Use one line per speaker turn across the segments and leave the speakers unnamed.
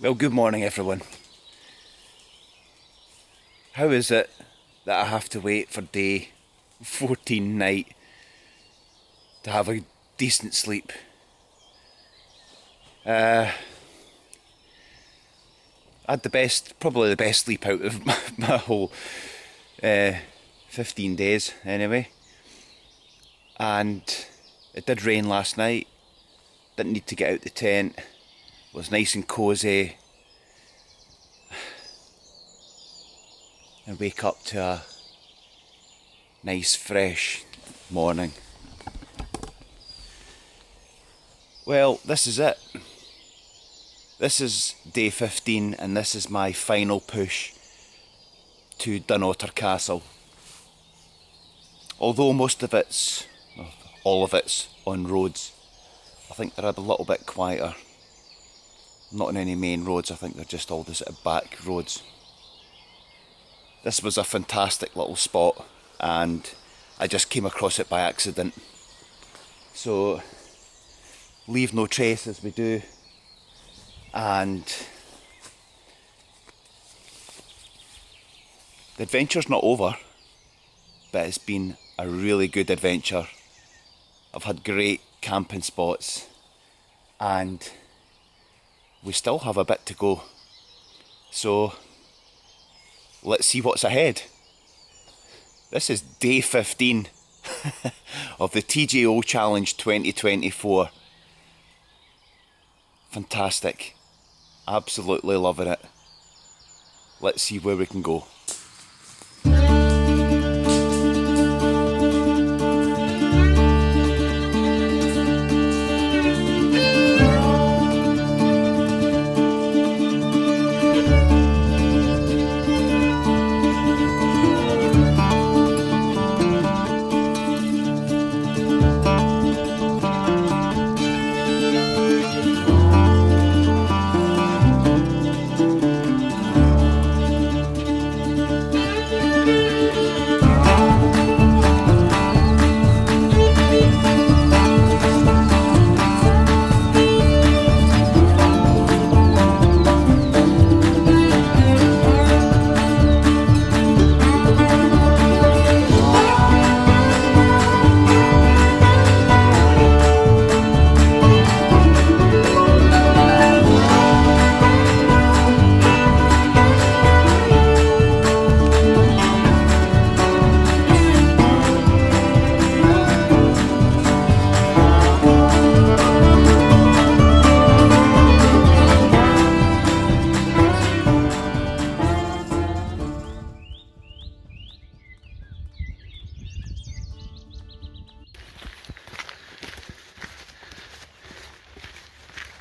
Well, good morning everyone. How is it that I have to wait for day 14 night to have a decent sleep? I had probably the best sleep out of my whole 15 days anyway. And it did rain last night, didn't need to get out the tent, was nice and cosy. And wake up to a nice fresh morning. Well, this is it. This is day 15 and this is my final push to Dunnottar Castle. Although all of it's on roads, I think they're a little bit quieter. Not on any main roads, I think they're just all the sort of back roads. This was a fantastic little spot and I just came across it by accident. So leave no trace as we do, and the adventure's not over, but it's been a really good adventure. I've had great camping spots and we still have a bit to go. So let's see what's ahead. This is day 15 of the TGO Challenge 2024. Fantastic. Absolutely loving it. Let's see where we can go.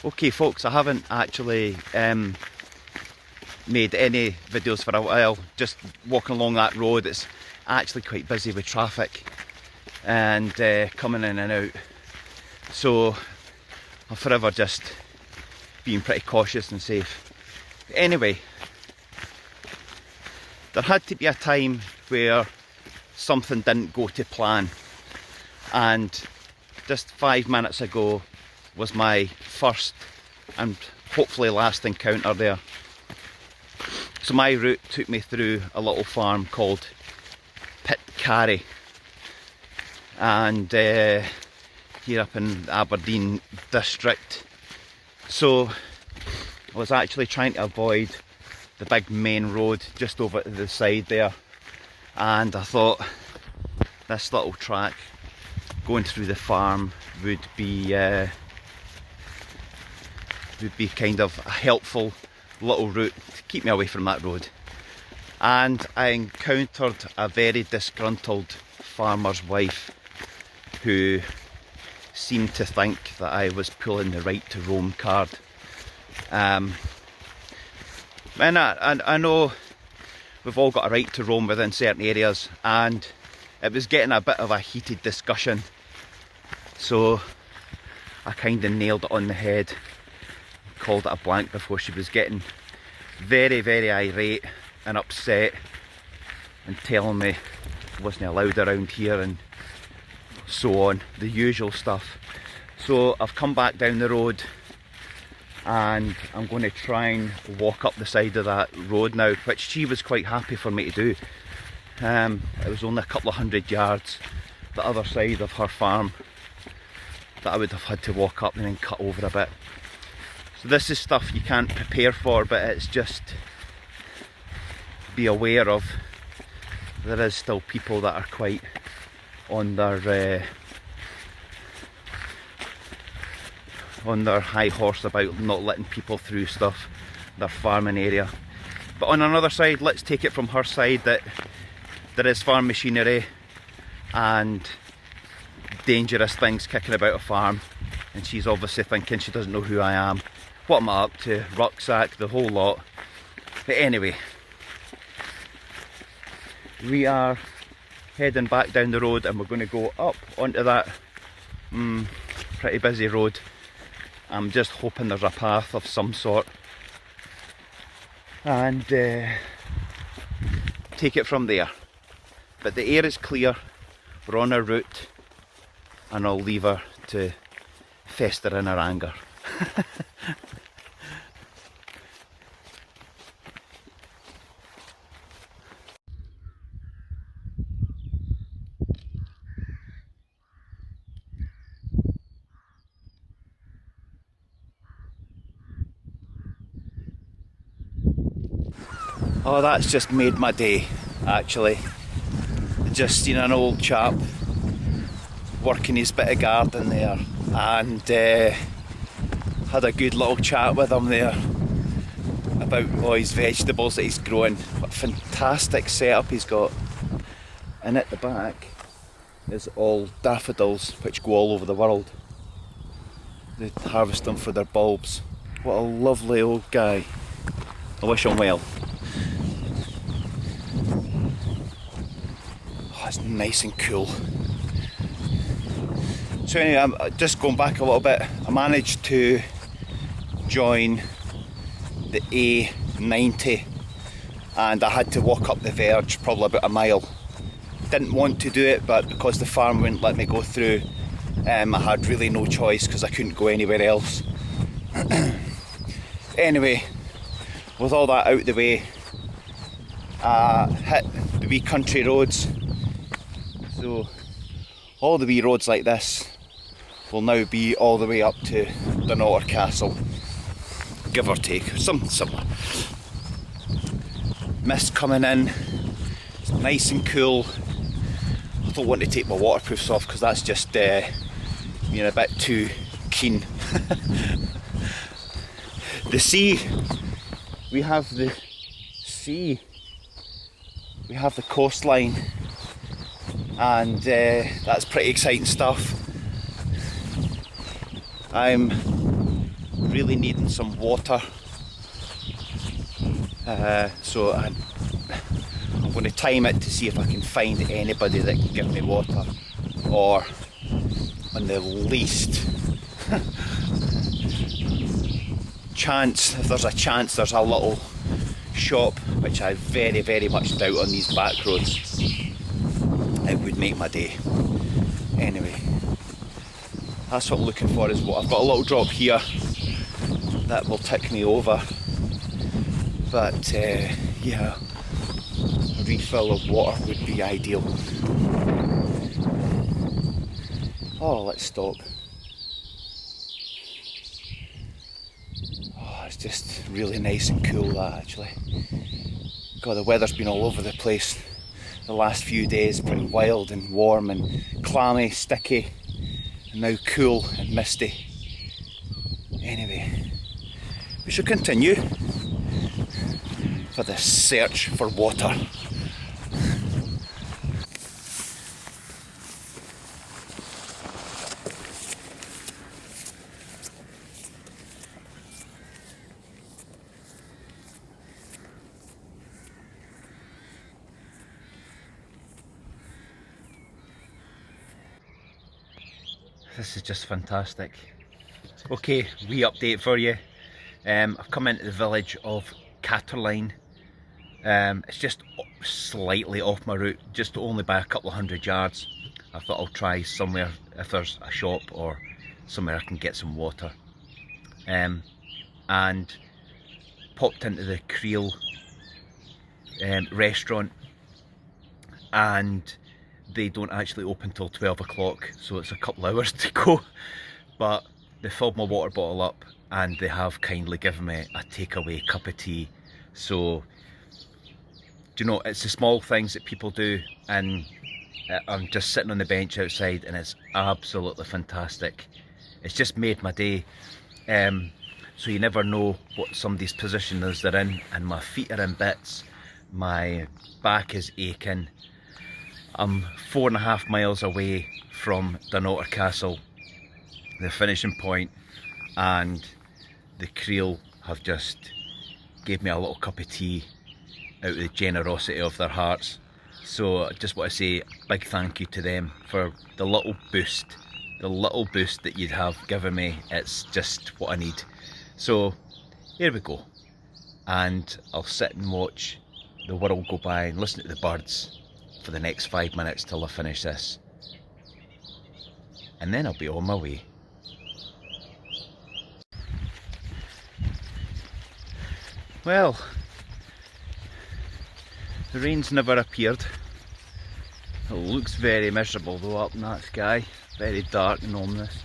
Okay folks, I haven't actually made any videos for a while, just walking along that road. It's actually quite busy with traffic and coming in and out, so I'm forever just being pretty cautious and safe. Anyway, there had to be a time where something didn't go to plan, and just 5 minutes ago was my first and hopefully last encounter there. So my route took me through a little farm called Pitcarry, and here up in Aberdeen district. So I was actually trying to avoid the big main road just over to the side there, and I thought this little track going through the farm would be kind of a helpful little route to keep me away from that road. And I encountered a very disgruntled farmer's wife who seemed to think that I was pulling the right to roam card. And I know we've all got a right to roam within certain areas, and it was getting a bit of a heated discussion, so I kind of nailed it on the head, called it a blank before she was getting very, very irate and upset and telling me I wasn't allowed around here and so on, the usual stuff. So I've come back down the road and I'm going to try and walk up the side of that road now, which she was quite happy for me to do. It was only a couple of 100 yards the other side of her farm that I would have had to walk up and then cut over a bit. So this is stuff you can't prepare for, but it's just be aware of. There is still people that are quite on their high horse about not letting people through stuff, their farming area. But on another side, let's take it from her side that there is farm machinery and dangerous things kicking about a farm, and she's obviously thinking she doesn't know who I am, what am I up to, rucksack, the whole lot. But anyway, we are heading back down the road and we're going to go up onto that pretty busy road. I'm just hoping there's a path of some sort and take it from there. But the air is clear, we're on our route, and I'll leave her to fester in her anger. Oh, that's just made my day, actually. Just seen an old chap working his bit of garden there, and had a good little chat with him there about all his vegetables that he's growing. What a fantastic setup he's got. And at the back is all daffodils which go all over the world. They harvest them for their bulbs. What a lovely old guy. I wish him well. Oh, it's nice and cool. So anyway, I'm just going back a little bit. I managed to join the A90 and I had to walk up the verge, probably about a mile. Didn't want to do it, but because the farm wouldn't let me go through, I had really no choice because I couldn't go anywhere else. Anyway, with all that out the way, hit the wee country roads. So all the wee roads like this will now be all the way up to Dunnottar Castle, give or take, something similar. Mist coming in, it's nice and cool. I don't want to take my waterproofs off because that's just being a bit too keen. The sea, we have the sea, we have the coastline, and that's pretty exciting stuff. I'm really needing some water, so I'm going to time it to see if I can find anybody that can give me water, or on the least chance, if there's a chance, there's a little shop, which I very, very much doubt on these back roads. It would make my day. Anyway, that's what I'm looking for. Is what I've got a little drop here that will tick me over, but yeah, a refill of water would be ideal. Oh, let's stop. Oh, it's just really nice and cool, that actually. God, the weather's been all over the place the last few days, pretty wild and warm and clammy, sticky, and now cool and misty. Anyway, we shall continue for the search for water. This is just fantastic. Okay, wee update for you. I've come into the village of Catterline. It's just slightly off my route, just only by a couple of 100 yards. I thought I'll try somewhere if there's a shop or somewhere I can get some water.
and popped into the Creel restaurant, and they don't actually open till 12 o'clock, so it's a couple hours to go. But they filled my water bottle up and they have kindly given me a takeaway cup of tea. So, do you know, it's the small things that people do, and I'm just sitting on the bench outside and it's absolutely fantastic. It's just made my day. So you never know what somebody's position is they're in, and my feet are in bits, my back is aching. I'm 4.5 miles away from Dunnottar Castle, the finishing point, and the Creel have just gave me a little cup of tea out of the generosity of their hearts. So I just want to say a big thank you to them for the little boost that you'd have given me. It's just what I need. So here we go, and I'll sit and watch the world go by and listen to the birds for the next 5 minutes till I finish this, and then I'll be on my way. Well, the rain's never appeared. It looks very miserable though up in that sky, very dark and ominous.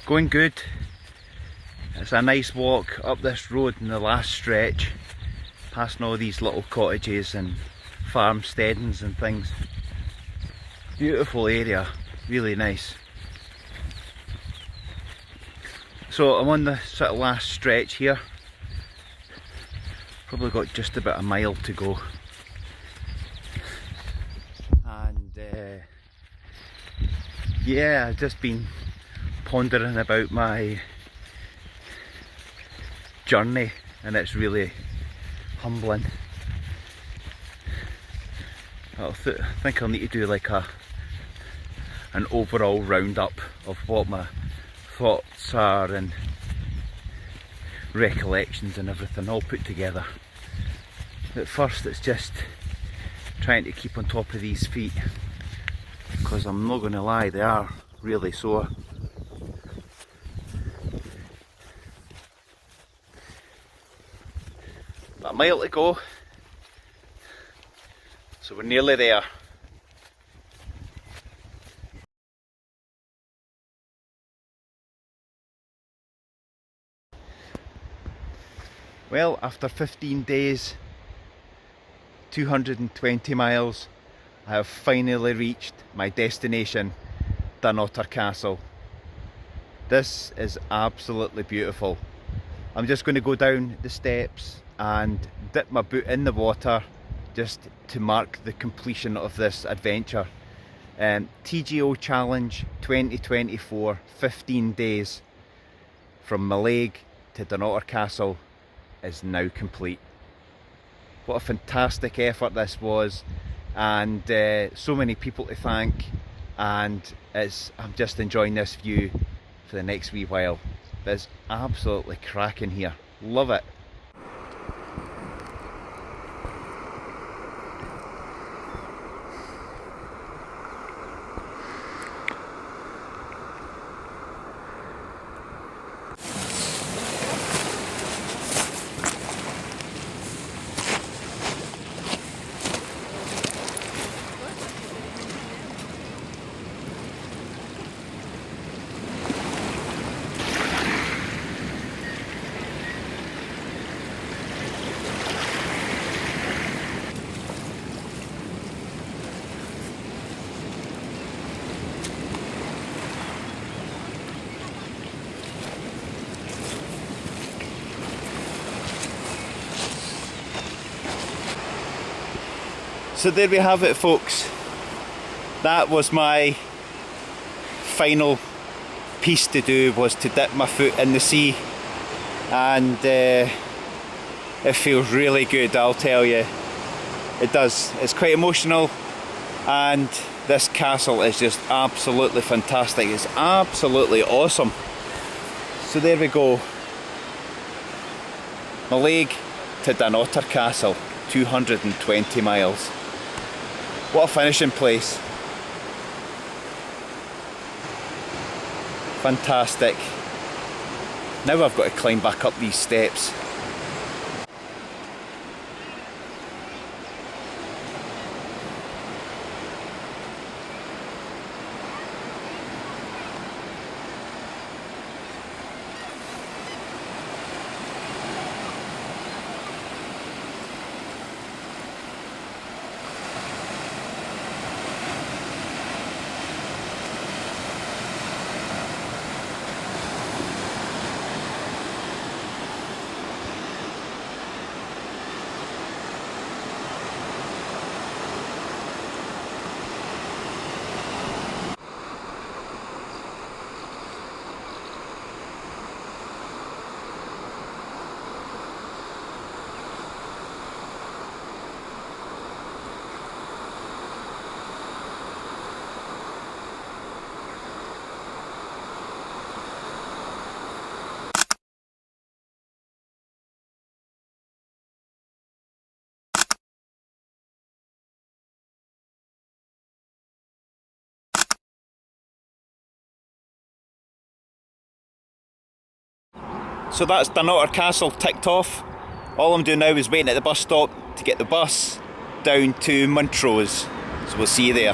Going good. It's a nice walk up this road in the last stretch, passing all these little cottages and farmsteadings and things. Beautiful area, really nice. So I'm on the sort of last stretch here. Probably got just about a mile to go. And yeah, I've just been pondering about my journey, and it's really humbling. I think I'll need to do like an overall roundup of what my thoughts are and recollections and everything all put together. At first it's just trying to keep on top of these feet, because I'm not going to lie, they are really sore. About a mile to go, so we're nearly there. Well, after 15 days, 220 miles, I have finally reached my destination, Dunnottar Castle. This is absolutely beautiful. I'm just going to go down the steps and dip my boot in the water just to mark the completion of this adventure. TGO Challenge 2024, 15 days from Musing to Dunnottar Castle is now complete. What a fantastic effort this was, and so many people to thank, and I'm just enjoying this view for the next wee while. It's absolutely cracking here, love it. So there we have it, folks. That was my final piece to do, was to dip my foot in the sea, and it feels really good, I'll tell you. It does. It's quite emotional, and this castle is just absolutely fantastic. It's absolutely awesome. So there we go. Musing to Dunnottar Castle, 220 miles. What a finishing place.
Fantastic. Now I've got to climb back up these steps. So that's Dunnottar Castle ticked off. All I'm doing now is waiting at the bus stop to get the bus down to Montrose. So we'll see you there.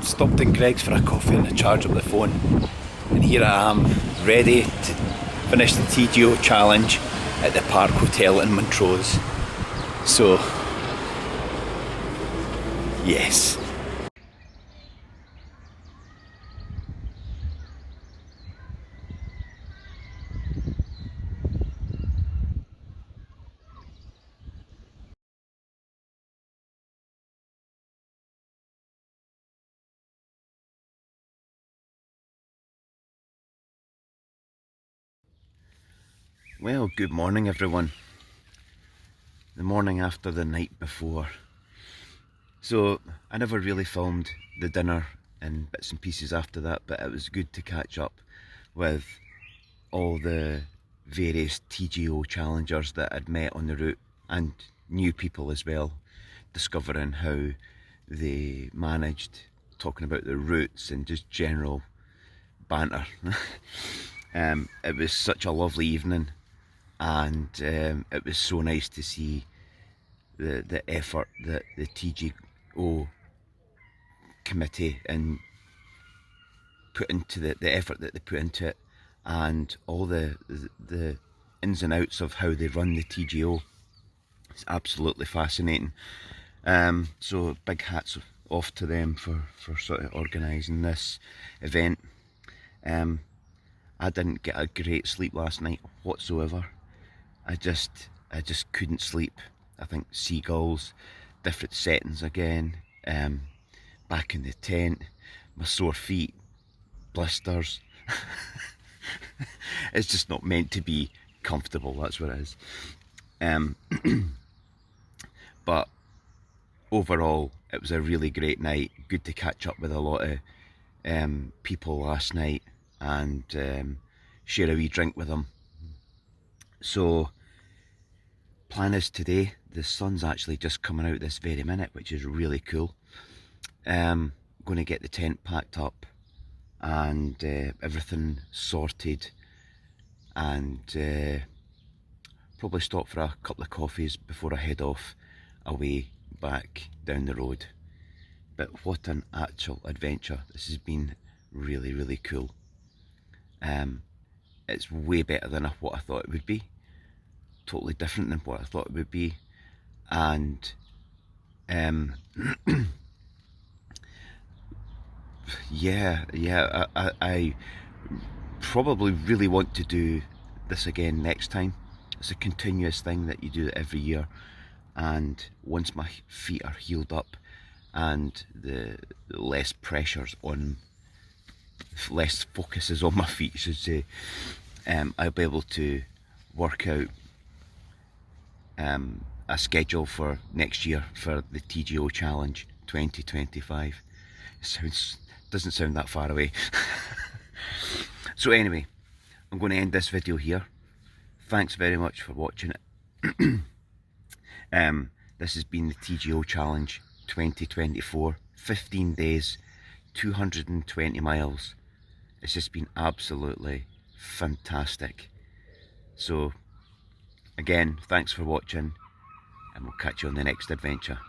Stopped in Greg's for a coffee and to charge up the phone, and here I am ready to finish the TGO challenge at the Park Hotel in Montrose. So yes. Well, good morning everyone. The morning after the night before. So I never really filmed the dinner and bits and pieces after that, but it was good to catch up with all the various TGO challengers that I'd met on the route, and new people as well, discovering how they managed, talking about their routes and just general banter. It was such a lovely evening, and it was so nice to see the effort that the TGO committee and put into the effort that they put into it, and all the ins and outs of how they run the TGO. It's absolutely fascinating. So big hats off to them for sort of organising this event. I didn't get a great sleep last night whatsoever. I just couldn't sleep. I think seagulls, different settings again, back in the tent, my sore feet, blisters. It's just not meant to be comfortable, that's what it is. But overall it was a really great night. Good to catch up with a lot of
people last night and share a wee drink with them. So plan is today, the sun's actually just coming out this very minute, which is really cool. Going to get the tent packed up and everything sorted, and probably stop for a couple of coffees before I head off away back down the road. But what an actual adventure. This has been really, really cool. It's way better than what I thought it would be. Totally different than what I thought it would be. And yeah, I probably really want to do this again next time. It's a continuous thing that you do every year, and once my feet are healed up and the less pressures on, less focus is on my feet, I should say, I'll be able to work out a schedule for next year for the TGO Challenge 2025. Doesn't sound that far away. So anyway, I'm going to end this video here. Thanks very much for watching it. This has been the TGO Challenge 2024, 15 days, 220 miles. It's just been absolutely fantastic. So again, thanks for watching, and we'll catch you on the next adventure.